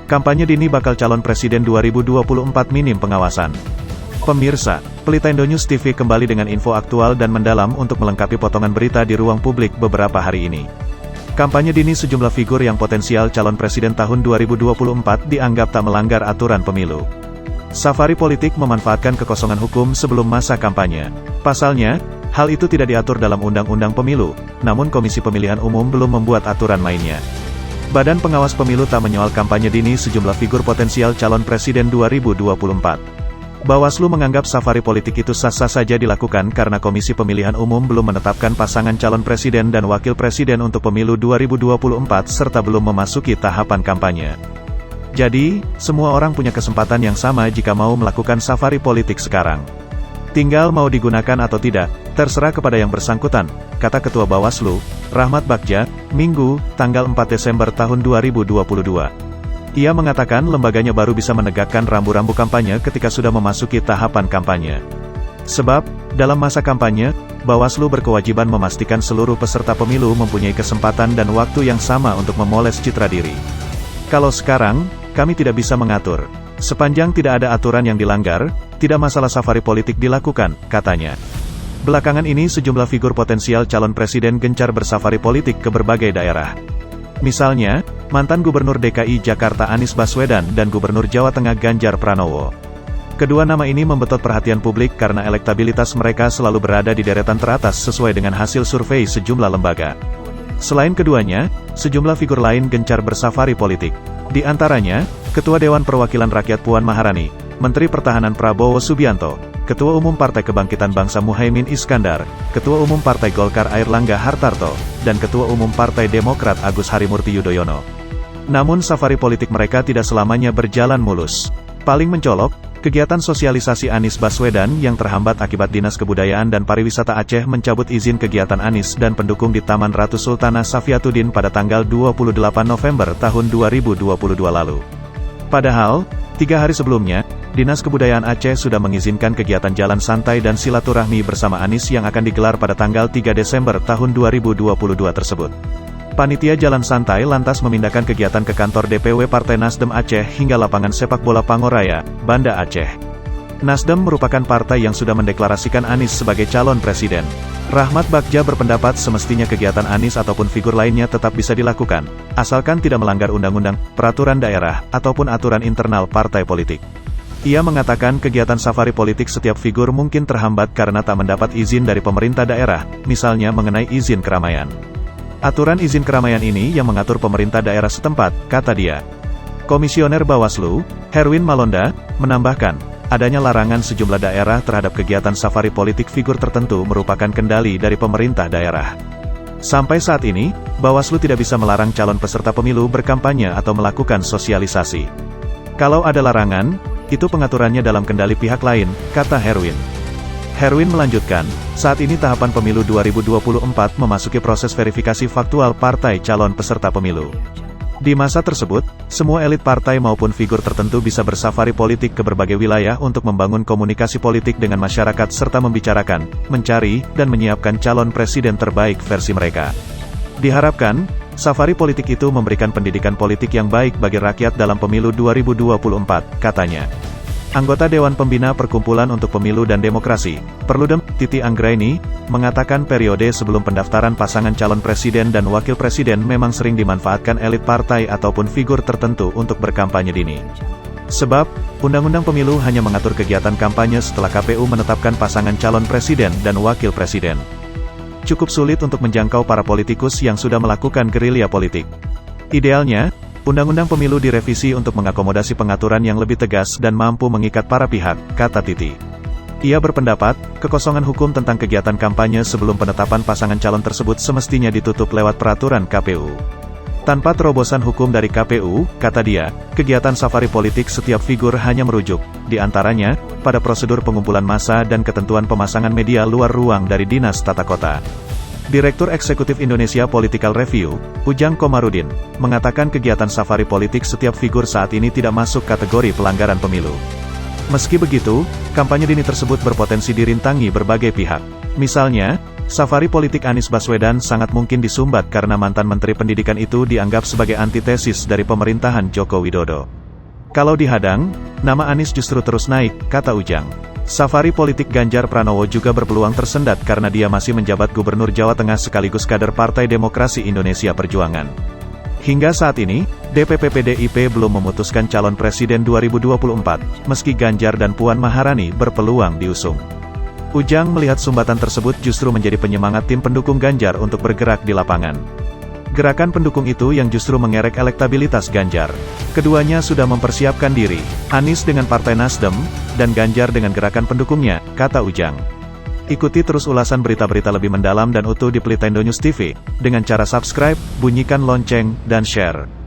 Kampanye dini bakal calon presiden 2024 minim pengawasan. Pemirsa, Pelita Indonews TV kembali dengan info aktual dan mendalam untuk melengkapi potongan berita di ruang publik beberapa hari ini. Kampanye dini sejumlah figur yang potensial calon presiden tahun 2024 dianggap tak melanggar aturan pemilu. Safari politik memanfaatkan kekosongan hukum sebelum masa kampanye. Pasalnya, hal itu tidak diatur dalam Undang-Undang Pemilu, namun Komisi Pemilihan Umum belum membuat aturan mainnya. Badan Pengawas Pemilu tak menyoal kampanye dini sejumlah figur potensial calon presiden 2024. Bawaslu menganggap safari politik itu sah-sah saja dilakukan karena Komisi Pemilihan Umum belum menetapkan pasangan calon presiden dan wakil presiden untuk pemilu 2024 serta belum memasuki tahapan kampanye. Jadi, semua orang punya kesempatan yang sama jika mau melakukan safari politik sekarang. Tinggal mau digunakan atau tidak, terserah kepada yang bersangkutan, kata Ketua Bawaslu, Rahmat Bagja, Minggu, tanggal 4 Desember tahun 2022. Ia mengatakan lembaganya baru bisa menegakkan rambu-rambu kampanye ketika sudah memasuki tahapan kampanye. Sebab, dalam masa kampanye, Bawaslu berkewajiban memastikan seluruh peserta pemilu mempunyai kesempatan dan waktu yang sama untuk memoles citra diri. Kalau sekarang, kami tidak bisa mengatur. Sepanjang tidak ada aturan yang dilanggar, tidak masalah safari politik dilakukan, katanya. Belakangan ini sejumlah figur potensial calon presiden gencar bersafari politik ke berbagai daerah. Misalnya, mantan Gubernur DKI Jakarta Anies Baswedan dan Gubernur Jawa Tengah Ganjar Pranowo. Kedua nama ini membetot perhatian publik karena elektabilitas mereka selalu berada di deretan teratas sesuai dengan hasil survei sejumlah lembaga. Selain keduanya, sejumlah figur lain gencar bersafari politik. Di antaranya, Ketua Dewan Perwakilan Rakyat Puan Maharani, Menteri Pertahanan Prabowo Subianto, Ketua Umum Partai Kebangkitan Bangsa Muhaimin Iskandar, Ketua Umum Partai Golkar Airlangga Hartarto, dan Ketua Umum Partai Demokrat Agus Harimurti Yudhoyono. Namun safari politik mereka tidak selamanya berjalan mulus. Paling mencolok, kegiatan sosialisasi Anies Baswedan yang terhambat akibat Dinas Kebudayaan dan Pariwisata Aceh mencabut izin kegiatan Anies dan pendukung di Taman Ratu Sultanah Safiatuddin pada tanggal 28 November tahun 2022 lalu. Padahal, 3 hari sebelumnya, Dinas Kebudayaan Aceh sudah mengizinkan kegiatan jalan santai dan silaturahmi bersama Anies yang akan digelar pada tanggal 3 Desember tahun 2022 tersebut. Panitia Jalan Santai lantas memindahkan kegiatan ke kantor DPW Partai Nasdem Aceh hingga lapangan sepak bola Pangoraya, Banda Aceh. Nasdem merupakan partai yang sudah mendeklarasikan Anies sebagai calon presiden. Rahmat Bagja berpendapat semestinya kegiatan Anies ataupun figur lainnya tetap bisa dilakukan, asalkan tidak melanggar undang-undang, peraturan daerah, ataupun aturan internal partai politik. Ia mengatakan kegiatan safari politik setiap figur mungkin terhambat karena tak mendapat izin dari pemerintah daerah, misalnya mengenai izin keramaian. Aturan izin keramaian ini yang mengatur pemerintah daerah setempat, kata dia. Komisioner Bawaslu, Herwin Malonda, menambahkan, adanya larangan sejumlah daerah terhadap kegiatan safari politik figur tertentu merupakan kendali dari pemerintah daerah. Sampai saat ini, Bawaslu tidak bisa melarang calon peserta pemilu berkampanye atau melakukan sosialisasi. Kalau ada larangan, itu pengaturannya dalam kendali pihak lain, kata Herwin. Herwin melanjutkan, saat ini tahapan pemilu 2024 memasuki proses verifikasi faktual partai calon peserta pemilu. Di masa tersebut, semua elit partai maupun figur tertentu bisa bersafari politik ke berbagai wilayah untuk membangun komunikasi politik dengan masyarakat serta membicarakan, mencari, dan menyiapkan calon presiden terbaik versi mereka. Diharapkan, safari politik itu memberikan pendidikan politik yang baik bagi rakyat dalam pemilu 2024, katanya. Anggota Dewan Pembina Perkumpulan untuk Pemilu dan Demokrasi, Perludem, Titi Anggraini, mengatakan periode sebelum pendaftaran pasangan calon presiden dan wakil presiden memang sering dimanfaatkan elit partai ataupun figur tertentu untuk berkampanye dini. Sebab, Undang-Undang Pemilu hanya mengatur kegiatan kampanye setelah KPU menetapkan pasangan calon presiden dan wakil presiden. Cukup sulit untuk menjangkau para politikus yang sudah melakukan gerilya politik. Idealnya, Undang-Undang Pemilu direvisi untuk mengakomodasi pengaturan yang lebih tegas dan mampu mengikat para pihak, kata Titi. Ia berpendapat, kekosongan hukum tentang kegiatan kampanye sebelum penetapan pasangan calon tersebut semestinya ditutup lewat peraturan KPU. Tanpa terobosan hukum dari KPU, kata dia, kegiatan safari politik setiap figur hanya merujuk, di antaranya, pada prosedur pengumpulan massa dan ketentuan pemasangan media luar ruang dari Dinas Tata Kota. Direktur Eksekutif Indonesia Political Review, Ujang Komarudin, mengatakan kegiatan safari politik setiap figur saat ini tidak masuk kategori pelanggaran pemilu. Meski begitu, kampanye dini tersebut berpotensi dirintangi berbagai pihak. Misalnya, Safari politik Anies Baswedan sangat mungkin disumbat karena mantan Menteri Pendidikan itu dianggap sebagai antitesis dari pemerintahan Joko Widodo. Kalau dihadang, nama Anies justru terus naik, kata Ujang. Safari politik Ganjar Pranowo juga berpeluang tersendat karena dia masih menjabat Gubernur Jawa Tengah sekaligus kader Partai Demokrasi Indonesia Perjuangan. Hingga saat ini, DPP PDIP belum memutuskan calon presiden 2024, meski Ganjar dan Puan Maharani berpeluang diusung. Ujang melihat sumbatan tersebut justru menjadi penyemangat tim pendukung Ganjar untuk bergerak di lapangan. Gerakan pendukung itu yang justru mengerek elektabilitas Ganjar. Keduanya sudah mempersiapkan diri, Anies dengan Partai Nasdem, dan Ganjar dengan gerakan pendukungnya, kata Ujang. Ikuti terus ulasan berita-berita lebih mendalam dan utuh di Pelitaindo News TV, dengan cara subscribe, bunyikan lonceng, dan share.